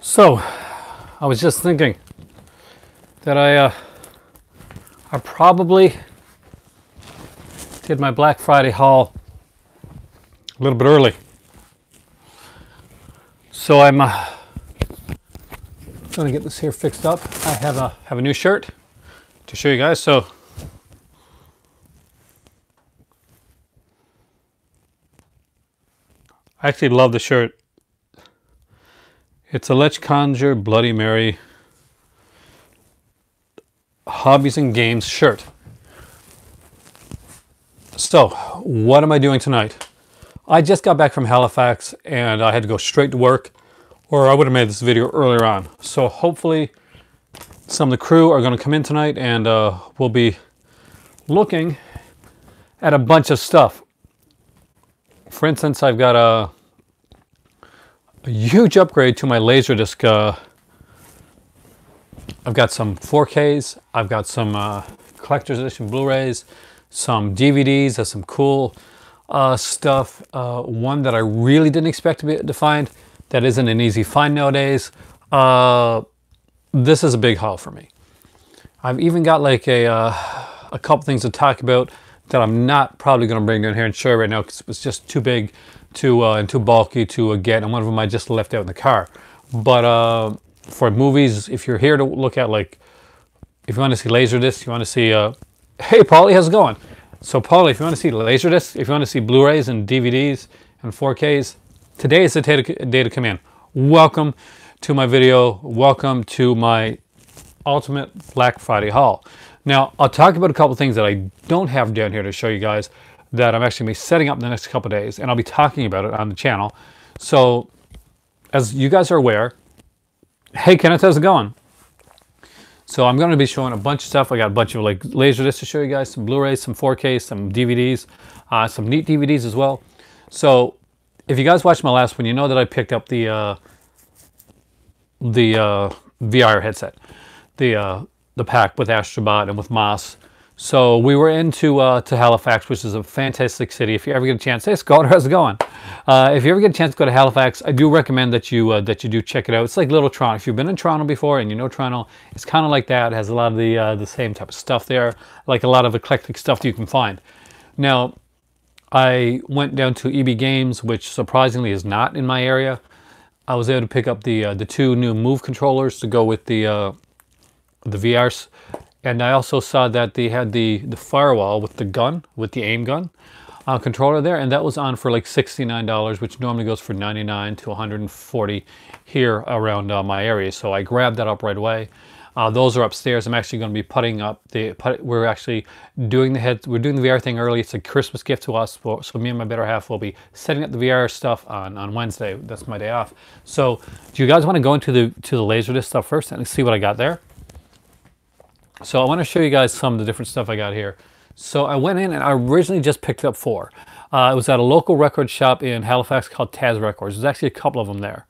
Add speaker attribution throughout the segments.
Speaker 1: So, I was just thinking that I probably did my Black Friday haul a little bit early. So I'm going to get this here fixed up. I have a new shirt to show you guys. So I actually love the shirt. It's a Let's Conjure Bloody Mary Hobbies and Games shirt. So, what am I doing tonight? I just got back from Halifax and I had to go straight to work, or I would have made this video earlier on. So hopefully some of the crew are going to come in tonight and we'll be looking at a bunch of stuff. For instance, I've got a huge upgrade to my Laserdisc. I've got some 4Ks, I've got some collector's edition Blu-rays, some DVDs, there's some cool stuff. One that I really didn't expect to find, that isn't an easy find nowadays. This is a big haul for me. I've even got like a couple things to talk about that I'm not probably going to bring down here and show you right now because it's just too big and too bulky to get, and one of them I just left out in the car. But for movies, if you're here to look at, like, if you want to see Laserdisc, you want to see, hey Paulie, how's it going? So Paulie, if you want to see Laserdisc, if you want to see Blu-rays and DVDs and 4Ks, today is the day to come in. Welcome to my video. Welcome to my ultimate Black Friday haul. Now, I'll talk about a couple things that I don't have down here to show you guys that I'm actually going to be setting up in the next couple days, and I'll be talking about it on the channel. So, as you guys are aware, hey Kenneth, how's it going? So I'm going to be showing a bunch of stuff. I got a bunch of like Laserdiscs to show you guys, some Blu-rays, some 4Ks, some DVDs, some neat DVDs as well. So if you guys watched my last one, you know that I picked up the VR headset, the pack with Astrobot and with Moss. So we were into to Halifax, which is a fantastic city. If you ever get a chance, hey Scott, how's it going? If you ever get a chance to go to Halifax, I do recommend that you do check it out. It's like Little Toronto. If you've been in Toronto before and you know Toronto, it's kind of like that. It has a lot of the same type of stuff there, like a lot of eclectic stuff that you can find. Now, I went down to EB Games, which surprisingly is not in my area. I was able to pick up the two new Move controllers to go with the VRs. And I also saw that they had the firewall with the gun, with the aim gun controller there, and that was on for like $69, which normally goes for $99 to $140 here around my area. So I grabbed that up right away. Those are upstairs. I'm actually going to be putting up we're actually doing the VR thing early. It's a Christmas gift to us. So me and my better half will be setting up the VR stuff on Wednesday. That's my day off. So do you guys want to go into the Laserdisc stuff first and see what I got there? So I want to show you guys some of the different stuff I got here. So I went in and I originally just picked up 4. It was at a local record shop in Halifax called Taz Records. There's actually a couple of them there.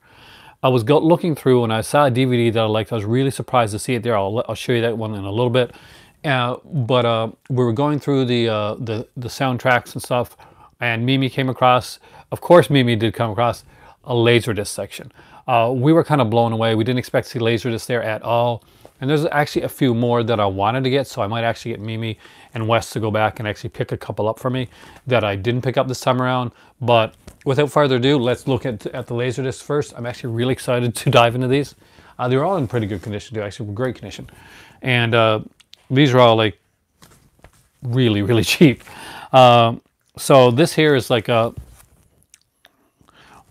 Speaker 1: I was looking through and I saw a DVD that I liked. I was really surprised to see it there. I'll show you that one in a little bit. But we were going through the soundtracks and stuff, and Mimi came across, of course Mimi did come across, a Laserdisc section. We were kind of blown away. We didn't expect to see Laserdisc there at all. And there's actually a few more that I wanted to get, so I might actually get Mimi and Wes to go back and actually pick a couple up for me that I didn't pick up this time around. But without further ado, let's look at the Laserdisc first. I'm actually really excited to dive into these. They're all in pretty good condition too, actually great condition. And these are all like really, really cheap. So this here is like a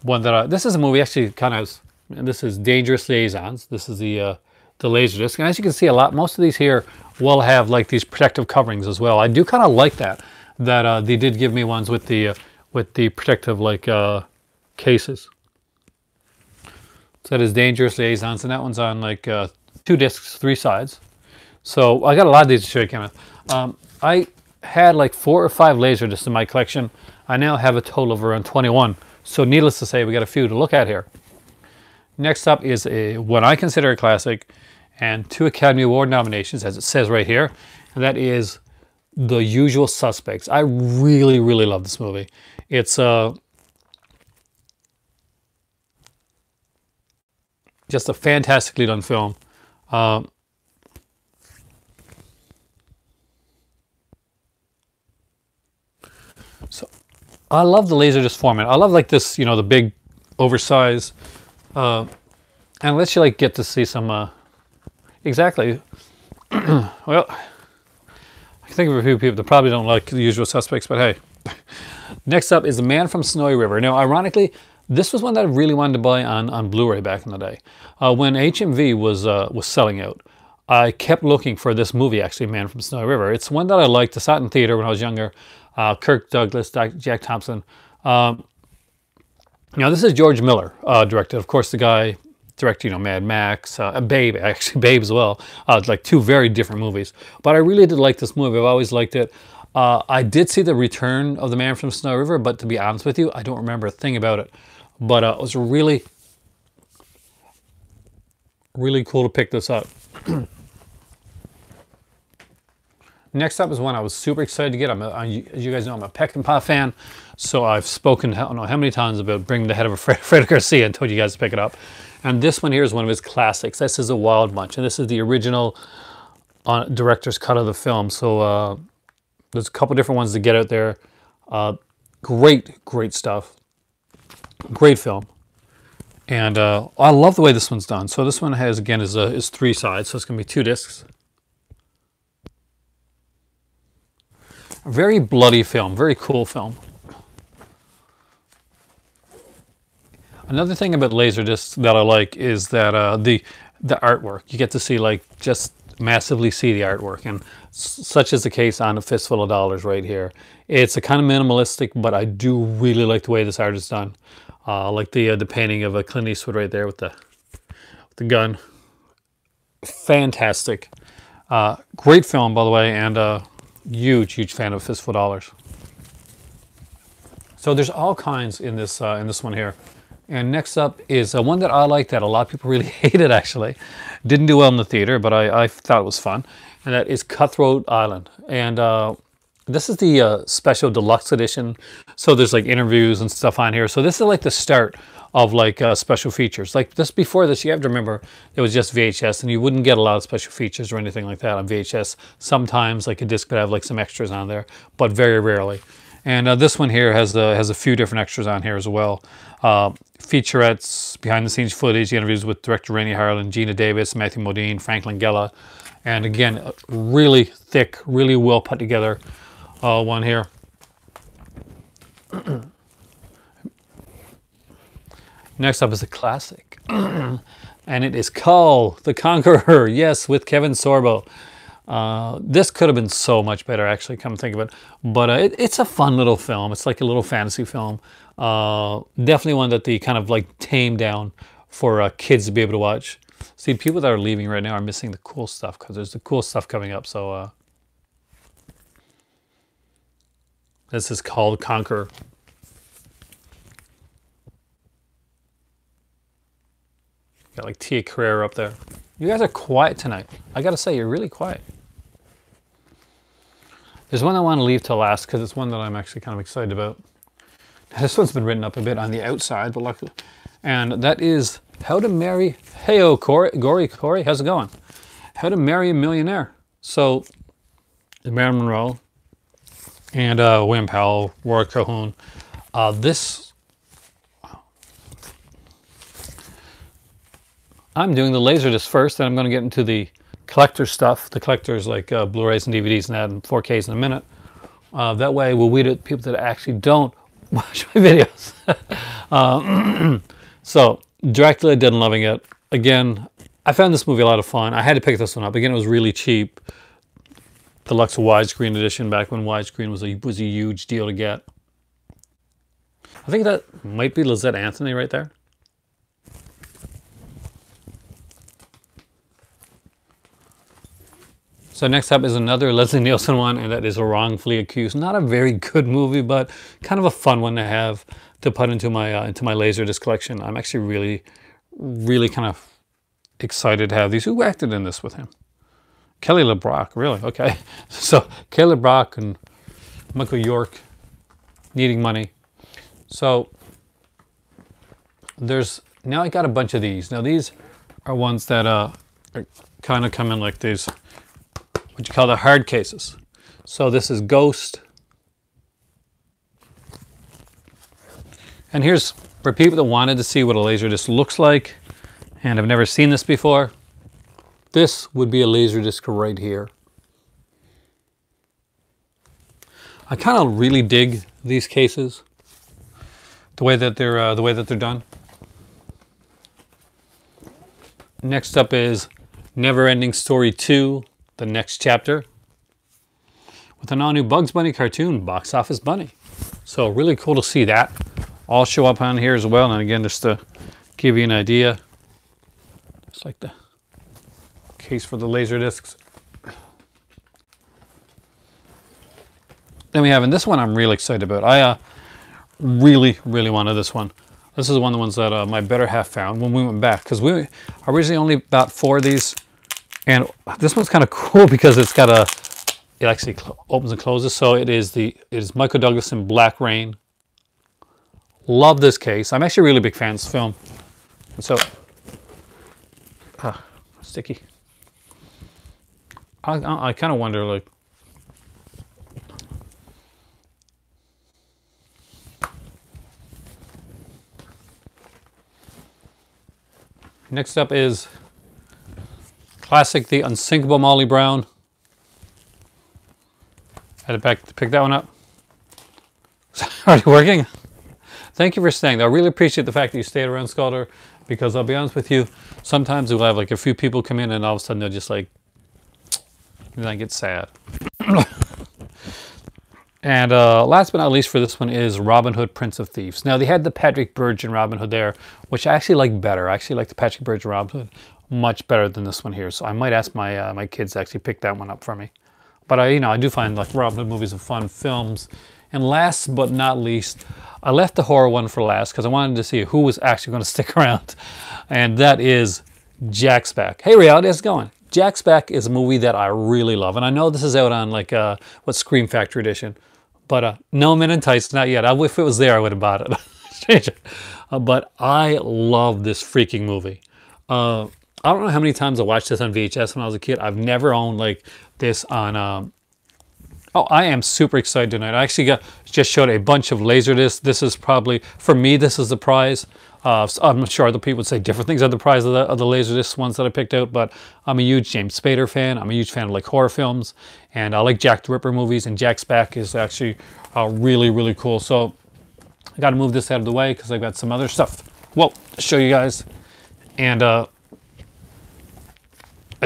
Speaker 1: one that this is a movie actually kind of, this is Dangerous Liaisons. This is the Laserdisc, and as you can see, most of these here will have like these protective coverings as well. I do kind of like that they did give me ones with the protective like cases. So that is Dangerous Liaisons, and that one's on like 2 discs, 3 sides. So I got a lot of these to show you, Kenneth. I had like 4 or 5 Laserdiscs in my collection. I now have a total of around 21. So needless to say, we got a few to look at here. Next up is what I consider a classic, and 2 Academy Award nominations, as it says right here, and that is The Usual Suspects. I really, really love this movie. It's Just a fantastically done film. So I love the Laserdisc format. I love like this, you know, the big oversized, and it lets you like get to see some, exactly. Well, I can think of a few people that probably don't like The Usual Suspects, but hey. Next up is The Man from Snowy River. Now, ironically, this was one that I really wanted to buy on Blu-ray back in the day. When HMV was selling out, I kept looking for this movie, actually, Man from Snowy River. It's one that I liked. I saw it in theater when I was younger. Kirk Douglas, Jack Thompson. Now, this is George Miller directed. Of course, the guy directed, you know, Mad Max, Babe, actually Babe as well. Like two very different movies. But I really did like this movie. I've always liked it. I did see The Return of the Man from Snowy River, but to be honest with you, I don't remember a thing about it. But it was really, really cool to pick this up. Next up is one I was super excited to get. As you guys know, I'm a Peckinpah fan, so I've spoken, I don't know how many times about bringing the head of a Fred Garcia and told you guys to pick it up. And this one here is one of his classics. This is A Wild Bunch, and this is the original director's cut of the film. So there's a couple different ones to get out there. Great stuff. Great film. And I love the way this one's done. So this one has, again, is 3 sides, so it's going to be 2 discs. A very bloody film, very cool film. Another thing about Laserdisc that I like is that the artwork. You get to see, like, just massively see the artwork, and such is the case on A Fistful of Dollars right here. It's a kind of minimalistic, but I do really like the way this art is done. Like the painting of Clint Eastwood right there with the gun. Fantastic. Great film, by the way, and huge fan of Fistful of Dollars. So there's all kinds in this one here. And next up is one that I like that a lot of people really hated, actually. Didn't do well in the theater, but I thought it was fun. And that is Cutthroat Island. And this is the special deluxe edition. So there's like interviews and stuff on here. So this is like the start of like special features. Like this, before this, you have to remember it was just VHS, and you wouldn't get a lot of special features or anything like that on VHS. Sometimes like a disc would have like some extras on there, but very rarely. And this one here has a few different extras on here as well. Featurettes, behind-the-scenes footage, interviews with director Rennie Harlan, Gina Davis, Matthew Modine, Frank Langella. And again, really thick, really well put together one here. Next up is a classic. And it is Kull, the Conqueror. Yes, with Kevin Sorbo. This could have been so much better, actually, come to think of it. But it's a fun little film. It's like a little fantasy film. Definitely one that they kind of like tamed down for kids to be able to watch. See, people that are leaving right now are missing the cool stuff, because there's the cool stuff coming up. So this is called Conqueror. Got like Tia Carrere up there. You guys are quiet tonight. I gotta say, you're really quiet. There's one I want to leave till last because it's one that I'm actually kind of excited about. This one's been written up a bit on the outside, but luckily. And that is How to Marry... Hey-o, Corey, how's it going? How to Marry a Millionaire. So, Marilyn Monroe and William Powell, Warwick Calhoun. I'm doing the Laserdisc first, then I'm going to get into the collector stuff. The collectors like Blu-rays and DVDs and that, and 4Ks in a minute. That way we'll weed out people that actually don't watch my videos. So, Dracula Dead and Loving It. Again, I found this movie a lot of fun. I had to pick this one up. Again, it was really cheap. Deluxe widescreen edition back when widescreen was a huge deal to get. I think that might be Lizette Anthony right there. So next up is another Leslie Nielsen one, and that is A Wrongfully Accused. Not a very good movie, but kind of a fun one to have to put into my Laserdisc collection. I'm actually really kind of excited to have these. Who acted in this with him? Kelly LeBrock, really? Okay. So Kelly LeBrock and Michael York, Needing Money. So now I got a bunch of these. Now these are ones that kind of come in like these, what you call the hard cases. So this is Ghost. And here's for people that wanted to see what a Laserdisc looks like and have never seen this before. This would be a Laserdisc right here. I kind of really dig these cases, the way that they're done. Next up is Never-Ending Story 2, the next chapter, with an all-new Bugs Bunny cartoon, Box Office Bunny. So really cool to see that all show up on here as well. And again, just to give you an idea, it's like the case for the Laserdiscs. Then we have, and this one I'm really excited about. I really wanted this one. This is one of the ones that my better half found when we went back, because we originally only bought 4 of these, and this one's kind of cool because it's got a, it actually opens and closes. So it is Michael Douglas in Black Rain. Love this case. I'm actually a really big fan of this film. And so, sticky. I kind of wonder, like, next up is classic, The Unsinkable Molly Brown. Had to pick that one up. Already working? Thank you for staying. I really appreciate the fact that you stayed around, Scholar, because I'll be honest with you, sometimes we'll have like a few people come in and all of a sudden they're just like, then I get sad. And last but not least for this one is Robin Hood, Prince of Thieves. Now they had the Patrick Burge and Robin Hood there, which I actually like better. I actually like the Patrick Burge and Robin Hood much better than this one here. So I might ask my my kids to actually pick that one up for me. But I do find like Robin Hood movies are fun films. And last but not least, I left the horror one for last because I wanted to see who was actually going to stick around. And that is Jack's Back. Hey Reality, how's it going? Jack's Back is a movie that I really love. And I know this is out on like what, Scream Factory Edition. But no Men in Tights, not yet. If it was there, I would have bought it. But I love this freaking movie. I don't know how many times I watched this on VHS when I was a kid. I've never owned like this on... Oh, I am super excited tonight. I actually just showed a bunch of Laserdiscs. This is probably, for me, this is the prize. So I'm sure other people would say different things are the prize of the Laserdisc ones that I picked out, but I'm a huge James Spader fan. I'm a huge fan of like horror films, and I like Jack the Ripper movies, and Jack's Back is actually really cool. So I got to move this out of the way because I've got some other stuff, well, to show you guys. And I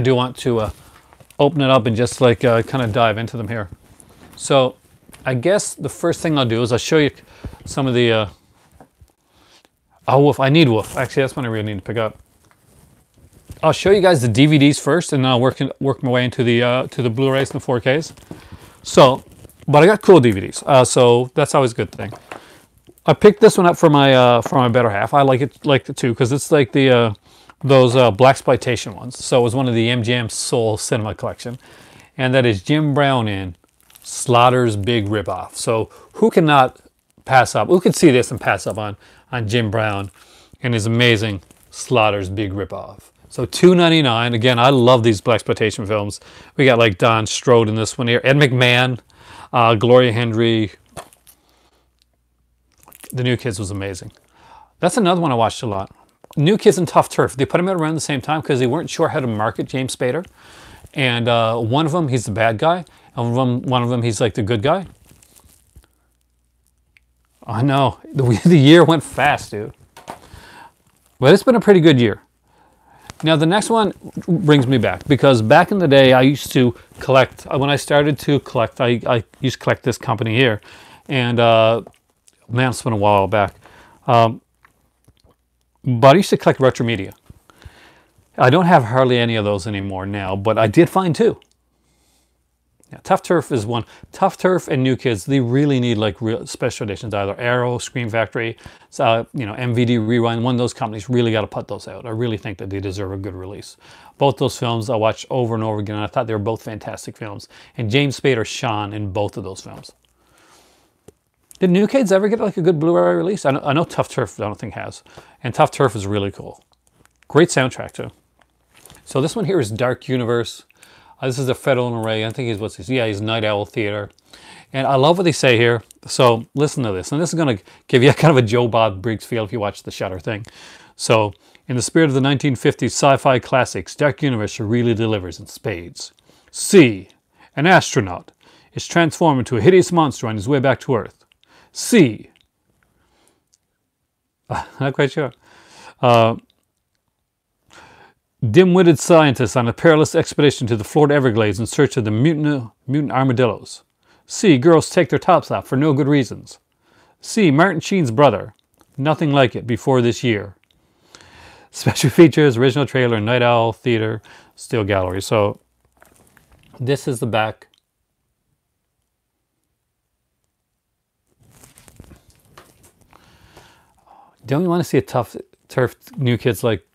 Speaker 1: do want to open it up and just like kind of dive into them here. So I guess the first thing I'll do is I'll show you some of the... oh, Wolf. I need Wolf. Actually, that's one I really need to pick up. I'll show you guys the DVDs first, and then I'll work my way into the Blu-rays and the 4Ks. So, but I got cool DVDs, so that's always a good thing. I picked this one up for my better half. I like it too because it's like the those blaxploitation ones. So it was one of the MGM Soul Cinema collection, and that is Jim Brown in Slaughter's Big Ripoff. So who cannot pass up? Who could see this and pass up on Jim Brown and his amazing Slaughter's Big Ripoff? So $2.99. Again, I love these blaxploitation films. We got like Don Strode in this one here, Ed McMahon, Gloria Hendry. The New Kids was amazing. That's another one I watched a lot. New Kids and Tough Turf. They put them out around the same time because they weren't sure how to market James Spader. And one of them, he's the bad guy. And one of them, he's like the good guy. I know. The year went fast, dude. But it's been a pretty good year. Now, the next one brings me back. Because back in the day, I used to collect. When I started to collect, I used to collect this company here. And, man, it's been a while back. But I used to collect retro media. I don't have hardly any of those anymore now, but I did find 2. Yeah, Tough Turf is one. Tough Turf and New Kids, they really need like real special editions, either Arrow, Scream Factory, MVD Rewind. One of those companies really got to put those out. I really think that they deserve a good release. Both those films I watched over and over again, and I thought they were both fantastic films. And James Spader shone in both of those films. Did New Kids ever get like a good Blu-ray release? I know Tough Turf, I don't think has. And Tough Turf is really cool. Great soundtrack too. So this one here is Dark Universe. This is a Federal Array. I think he's Night Owl Theater. And I love what they say here. So listen to this. And this is going to give you kind of a Joe Bob Briggs feel if you watch the Shutter thing. So, in the spirit of the 1950s sci-fi classics, Dark Universe really delivers in spades. C. An astronaut is transformed into a hideous monster on his way back to Earth. C. Not quite sure. Dim-witted scientists on a perilous expedition to the Florida Everglades in search of the mutant armadillos. C. Girls take their tops off for no good reasons. C. Martin Sheen's brother. Nothing like it before this year. Special features, original trailer, Night Owl Theater, Steel Gallery. So this is the back. Don't you want to see a tough turf New Kids Like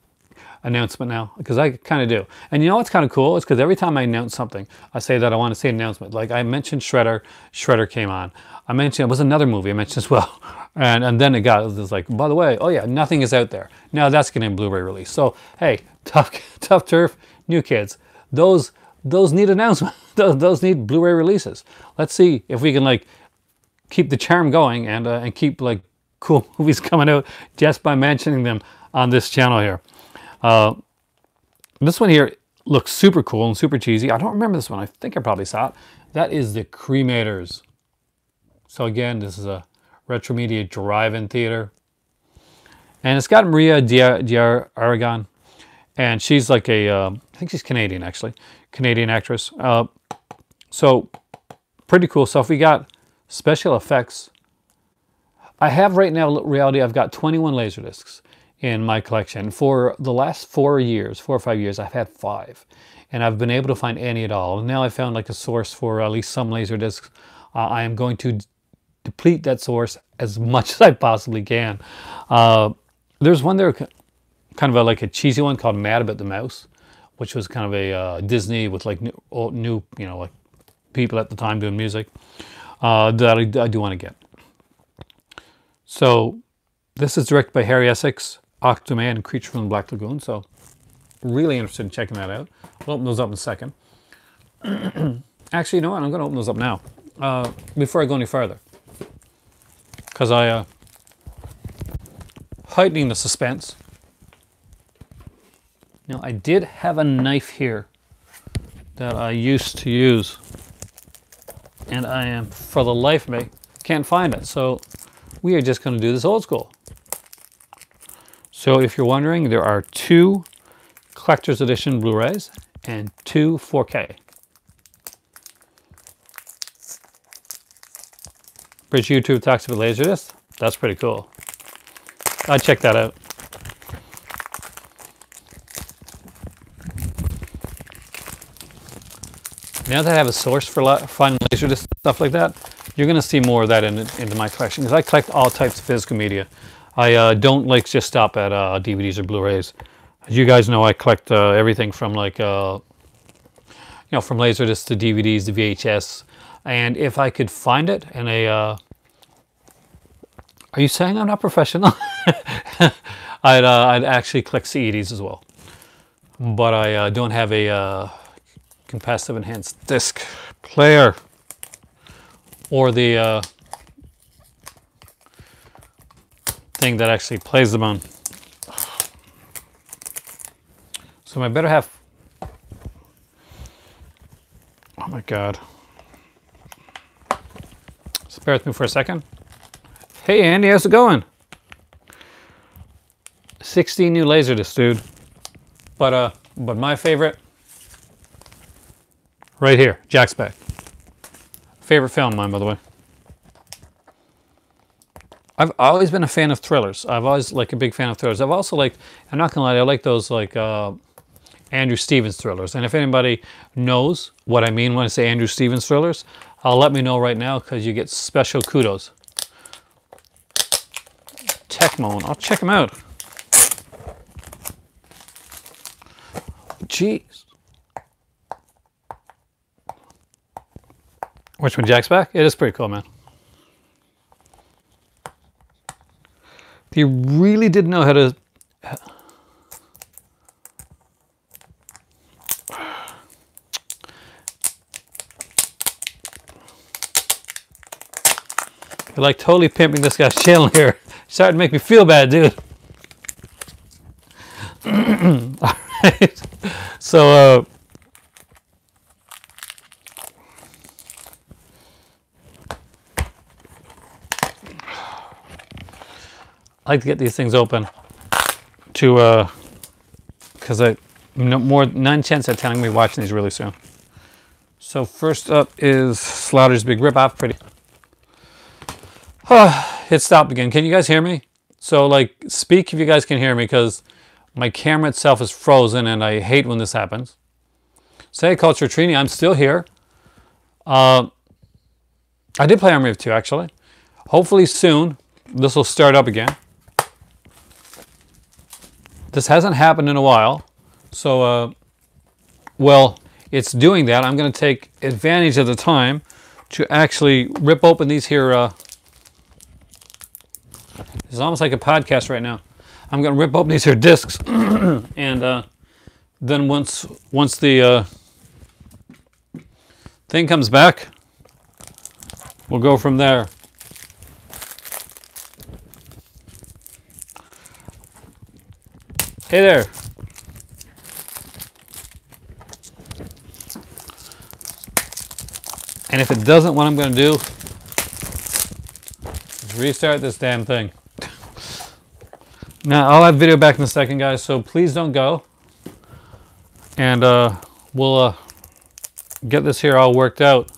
Speaker 1: announcement now? Because I kind of do. And you know what's kind of cool? It's because every time I announce something, I say that I want to say an announcement. Like I mentioned Shredder. Shredder came on. I mentioned, it was another movie I mentioned as well. And then it was like, by the way, oh yeah, nothing is out there. Now that's getting a Blu-ray release. So hey, tough turf, New Kids. Those need announcements. Those need Blu-ray releases. Let's see if we can like keep the charm going and keep like cool movies coming out just by mentioning them on this channel here. This one here looks super cool and super cheesy. I don't remember this one. I think I probably saw it. That is The Cremators. So again, this is a Retro Media drive-in theater. And it's got Maria Diar Aragon. And she's like I think she's Canadian actually. Canadian actress. So pretty cool stuff. We got special effects. I have right now, reality, I've got 21 Laserdiscs in my collection. For the last 4 or 5 years, I've had 5. And I've been able to find any at all. And now I found like a source for at least some Laserdiscs. I am going to deplete that source as much as I possibly can. There's one there, kind of like a cheesy one called Mad About the Mouse, which was kind of a Disney with like new like people at the time doing music that I do want to get. So this is directed by Harry Essex, Octoman, and Creature from the Black Lagoon. So really interested in checking that out. I'll open those up in a second. Actually, you know what? I'm going to open those up now before I go any further. Because heightening the suspense. Now, I did have a knife here that I used to use. And I am, for the life of me, can't find it. So we are just going to do this old school. So if you're wondering, there are 2 collector's edition Blu-rays and 2 4K. Bridge YouTube talks about Laserdisc. That's pretty cool. I'd check that out. Now that I have a source for finding Laserdisc stuff like that, you're going to see more of that into my collection. Because I collect all types of physical media. I don't like just stop at DVDs or Blu-rays. As you guys know, I collect everything from like, from Laserdisc to DVDs to VHS. And if I could find it in a, are you saying I'm not professional? I'd actually collect CEDs as well. But I don't have a capacitive enhanced disc player or the thing that actually plays them on. So my better half, oh my God. Just bear with me for a second. Hey Andy, how's it going? 16 new Laserdiscs, dude. But my favorite, right here, Jack's Back. Favorite film of mine, by the way. I've always been a fan of thrillers. I've always like a big fan of thrillers. I've also liked, I'm not gonna lie, I like those like Andrew Stevens thrillers. And if anybody knows what I mean when I say Andrew Stevens thrillers, let me know right now because you get special kudos. Tecmo, I'll check them out. Jeez. Which one, Jack's Back? It is pretty cool, man. They really did know how to... You're like totally pimping this guy's channel here. Starting to make me feel bad, dude. All right. So, I like to get these things open to, because more 9 chance of telling me watching these really soon. So first up is Slaughter's Big Rip Off. Pretty. It stopped again. Can you guys hear me? So like, speak if you guys can hear me, because my camera itself is frozen and I hate when this happens. Say Culture Trini, I'm still here. I did play Army of Two actually. Hopefully soon this will start up again. This hasn't happened in a while, so well, it's doing that. I'm going to take advantage of the time to actually rip open these here. It's almost like a podcast right now. I'm going to rip open these here discs, and then once the thing comes back, we'll go from there. Hey there. And if it doesn't, what I'm going to do is restart this damn thing. Now, I'll have video back in a second, guys, so please don't go. And we'll get this here all worked out.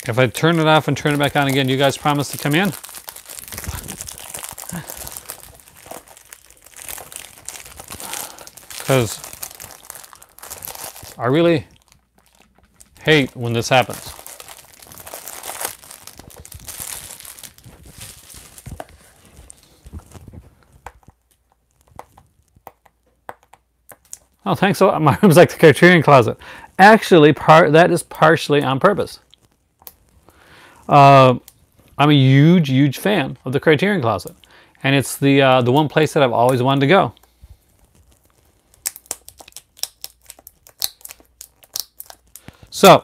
Speaker 1: If I turn it off and turn it back on again, you guys promise to come in? Because I really hate when this happens. Oh, thanks a lot. My room's like the Criterion Closet. Actually, that is partially on purpose. I'm a huge fan of the Criterion Closet, and it's the one place that I've always wanted to go. So,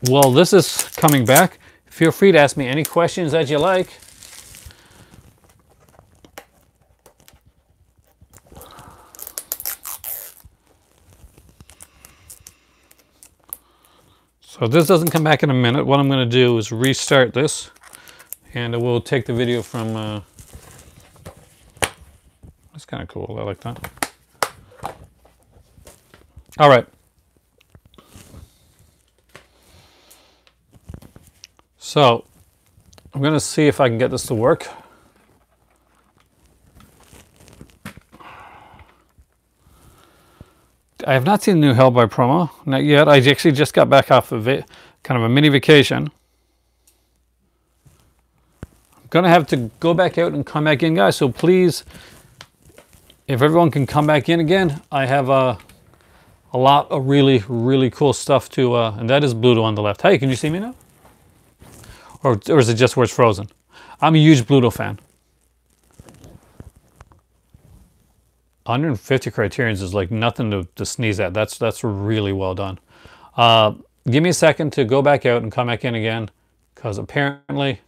Speaker 1: while this is coming back, feel free to ask me any questions that you like. So if this doesn't come back in a minute, what I'm going to do is restart this, and we'll take the video from, that's kind of cool, I like that. All right. So I'm going to see if I can get this to work. I have not seen the new Hellboy promo, not yet. I actually just got back off of it, kind of a mini vacation. I'm going to have to go back out and come back in, guys. So please, if everyone can come back in again, I have a lot of really cool stuff to, and that is Bluto on the left. Hey, can you see me now? Or is it just where it's frozen? I'm a huge Bluto fan. 150 Criterions is like nothing to sneeze at. That's really well done. Give me a second to go back out and come back in again, because apparently